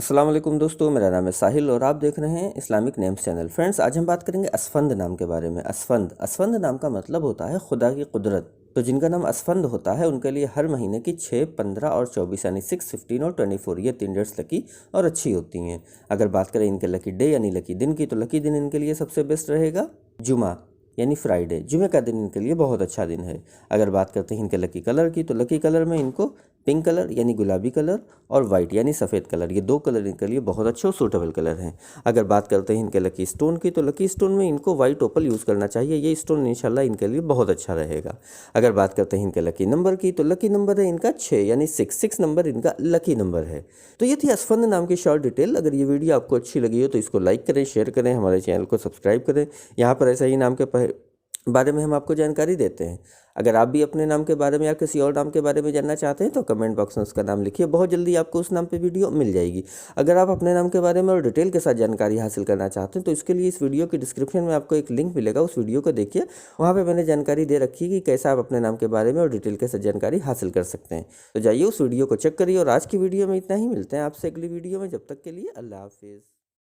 अस्सलाम वालेकुम दोस्तों, मेरा नाम है साहिल और आप देख रहे हैं इस्लामिक नेम्स चैनल। फ्रेंड्स, आज हम बात करेंगे असफंद नाम के बारे में। असफंद नाम का मतलब होता है खुदा की कुदरत। तो जिनका नाम असफंद होता है उनके लिए हर महीने की 6, 15 और 24 यानी 6, 15 और 24 ये 3 डेट्स लकी और अच्छी होती हैं। अगर बात करें इनके लकी डे यानी लकी दिन की, तो लकी दिन इनके लिए सबसे बेस्ट रहेगा जुमा यानी फ्राइडे। जुमे का दिन इनके लिए बहुत अच्छा दिन है। अगर बात करते हैं इनके लकी कलर की, तो लकी कलर में इनको पिंक कलर यानी गुलाबी कलर और वाइट यानी सफ़ेद कलर, ये 2 कलर इनके लिए बहुत अच्छे और सूटेबल कलर हैं। अगर बात करते हैं इनके लकी स्टोन की, तो लकी स्टोन में इनको वाइट ओपल यूज़ करना चाहिए। ये स्टोन इंशाल्लाह इनके लिए बहुत अच्छा रहेगा। अगर बात करते हैं इनके लकी नंबर की, तो लकी नंबर है इनका 6 यानी 6 नंबर इनका लकी नंबर है। तो ये थी असफंद नाम की शॉर्ट डिटेल। अगर ये वीडियो आपको अच्छी लगी हो तो इसको लाइक करें, शेयर करें, हमारे चैनल को सब्सक्राइब करें। यहाँ पर ऐसा ही नाम के बारे में हम आपको जानकारी देते हैं। अगर आप भी अपने नाम के बारे में या किसी और नाम के बारे में जानना चाहते हैं तो कमेंट बॉक्स में उसका नाम लिखिए, बहुत जल्दी आपको उस नाम पे वीडियो मिल जाएगी। अगर आप अपने नाम के बारे में और डिटेल के साथ जानकारी हासिल करना चाहते हैं तो इसके लिए इस वीडियो की डिस्क्रिप्शन में आपको एक लिंक मिलेगा, उस वीडियो को देखिए। वहाँ पर मैंने जानकारी दे रखी है कि कैसे आप अपने नाम के बारे में और डिटेल के साथ जानकारी हासिल कर सकते हैं। तो जाइए उस वीडियो को चेक करिए। और आज की वीडियो में इतना ही, मिलते हैं आपसे अगली वीडियो में। जब तक के लिए अल्लाह हाफिज़।